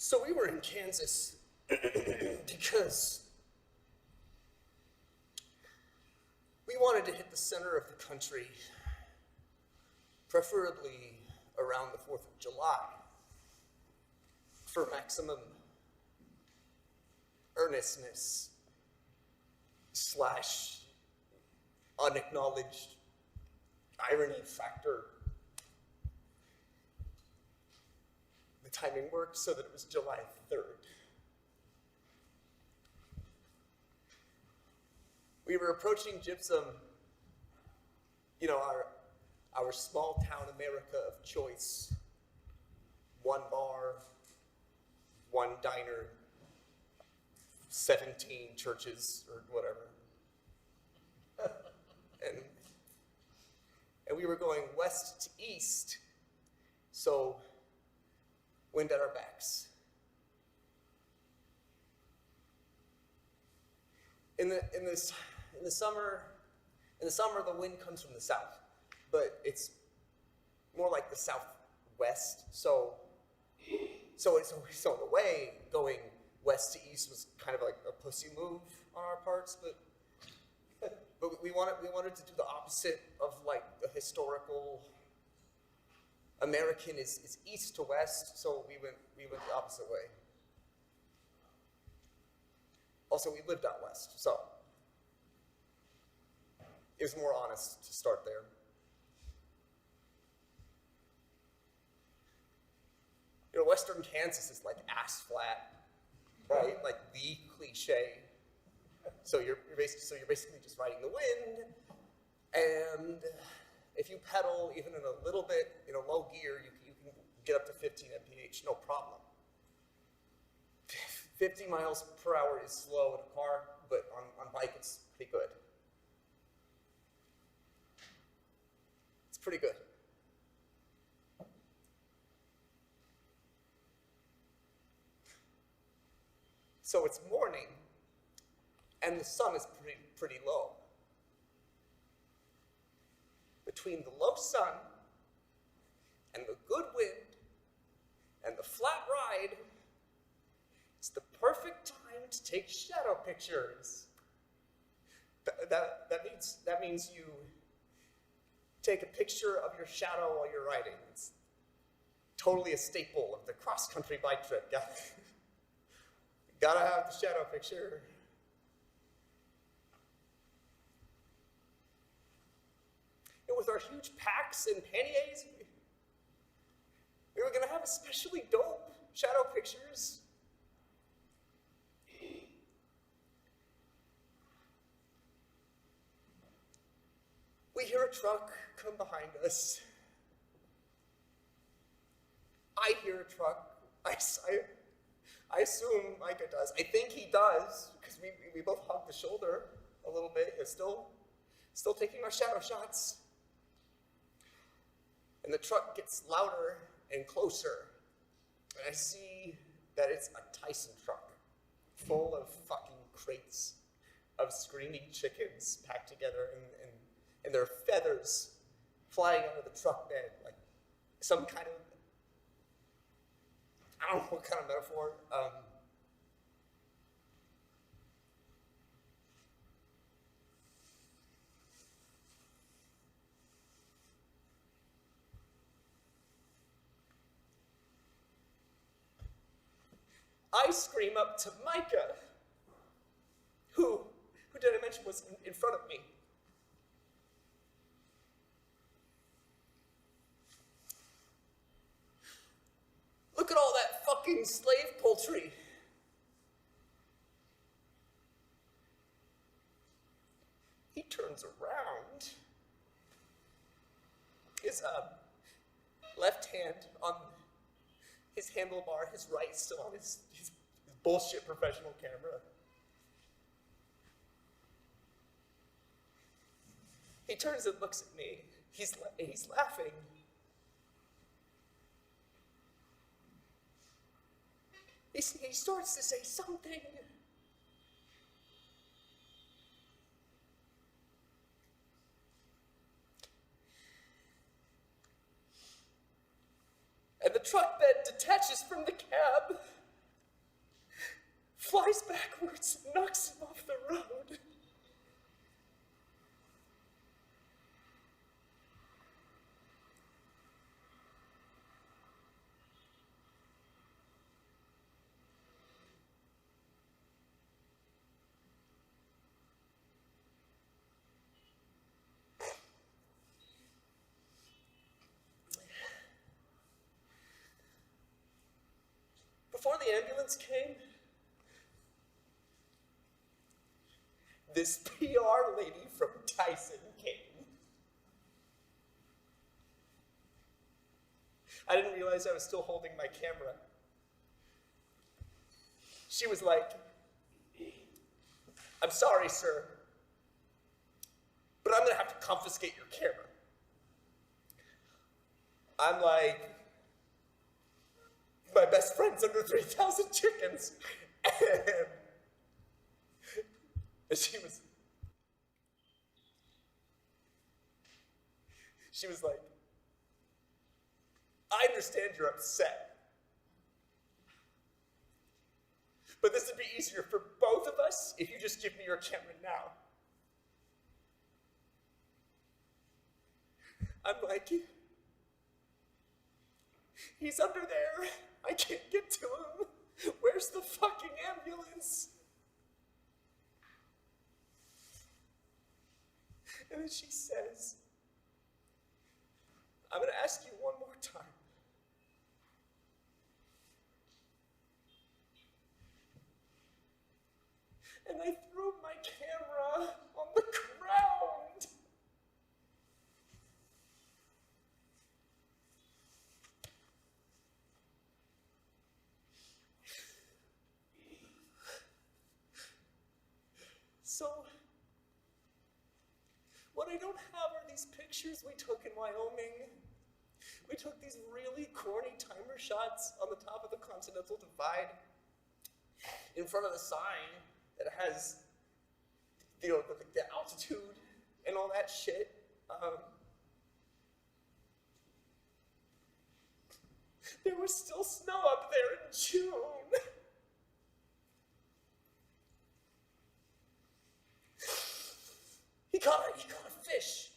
So we were in Kansas because we wanted to hit the center of the country, preferably around the 4th of July, for maximum earnestness / unacknowledged irony factor. The timing worked so that it was July 3rd. We were approaching Gypsum, our small town America of choice. One bar, one diner, 17 churches or whatever. and we were going west to east, so wind at our backs. In the summer, the wind comes from the south, but it's more like the southwest. So in a way, going west to east was kind of like a pussy move on our parts, but we wanted to do the opposite of like the historical American is east to west, so we went the opposite way. Also, we lived out west, so it was more honest to start there. Western Kansas is like ass flat, right? Like the cliche. So you're basically just riding the wind, and if you pedal even in a little bit in a low gear, you can get up to 15 mph, no problem. 50 miles per hour is slow in a car, but on bike it's pretty good. It's pretty good. So it's morning, and the sun is pretty low. Between the low sun and the good wind and the flat ride, it's the perfect time to take shadow pictures. That means you take a picture of your shadow while you're riding. It's totally a staple of the cross-country bike trip. Gotta have the shadow picture. And with our huge packs and panniers, we were gonna have especially dope shadow pictures. We hear a truck come behind us. I hear a truck. I assume Micah does. I think he does, because we both hug the shoulder a little bit. He's still taking our shadow shots. And the truck gets louder and closer. And I see that it's a Tyson truck full of fucking crates of screaming chickens packed together, and their feathers flying out of the truck bed, like some kind of, I don't know what kind of metaphor. I scream up to Micah, who did I mention was in front of me. Look at all that fucking slave poultry. He turns around. His left hand on his handlebar, his right still on his bullshit professional camera. He turns and looks at me. He's laughing. He starts to say something. And the truck bed detaches from the cab flies backwards and knocks him off the road. Before the ambulance came, this PR lady from Tyson came. I didn't realize I was still holding my camera. She was like, "I'm sorry, sir, but I'm gonna have to confiscate your camera." I'm like, "My best friend's under 3,000 chickens." And she was like, "I understand you're upset, but this would be easier for both of us if you just give me your camera now." I'm like, "He's under there. I can't get to him. Where's the fucking ambulance?" And then she says, "I'm gonna ask you one more time. And I threw my camera on the ground. So, what I don't have are these pictures we took in Wyoming. We took these really corny timer shots on the top of the Continental Divide in front of the sign that has, the altitude and all that shit. There was still snow up there in June. He caught a fish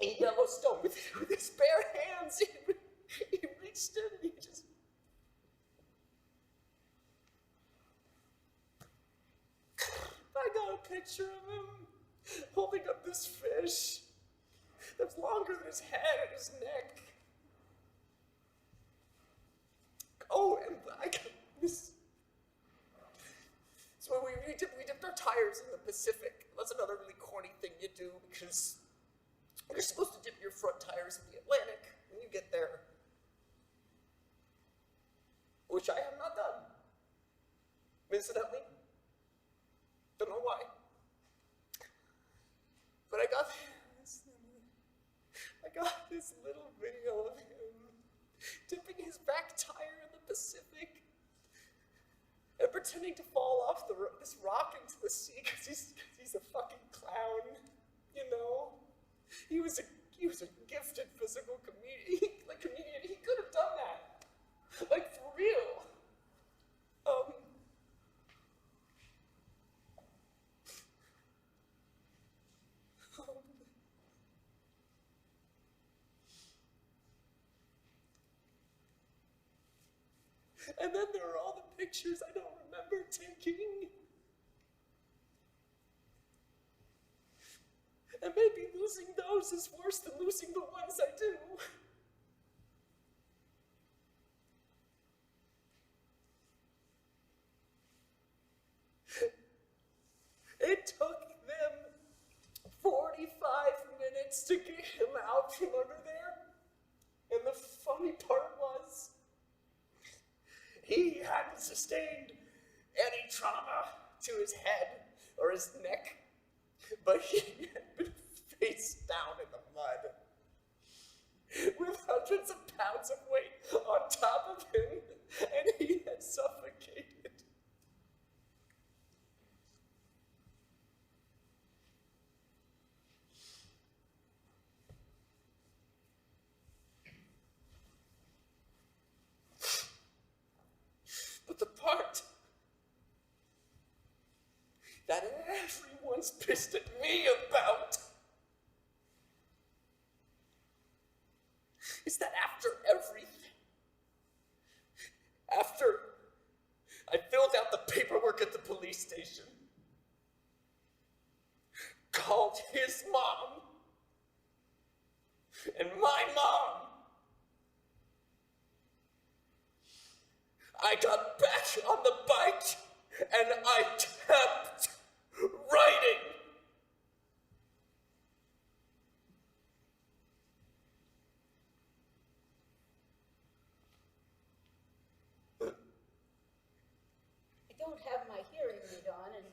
in Yellowstone with his bare hands. He reached in and he just... I got a picture of him holding up this fish that's longer than his head and his neck. Oh, and I got this. So we dipped our tires in the Pacific. That's another really corny thing you do because you're supposed to dip your front tires in the Atlantic when you get there, which I have not done. Incidentally, don't know why. But I got this little video of him dipping his back tire in the Pacific and pretending to fall off this rock into the sea because he's a fucking clown, you know? He was a gifted physical comedian. He could have done that, like for real. And then there are all the pictures I don't remember taking. And maybe losing those is worse than losing the ones I do. It took them 45 minutes to get him out from under there. And the funny part was, he hadn't sustained any trauma to his head or his neck, but he had been face down in the mud with hundreds of pounds of weight on top of him, and he had suffocated. But the part everyone's pissed at me about is that after everything, after I filled out the paperwork at the police station, called his mom and my mom, I got back on the bike and I kept writing. I don't have my hearing aid on, and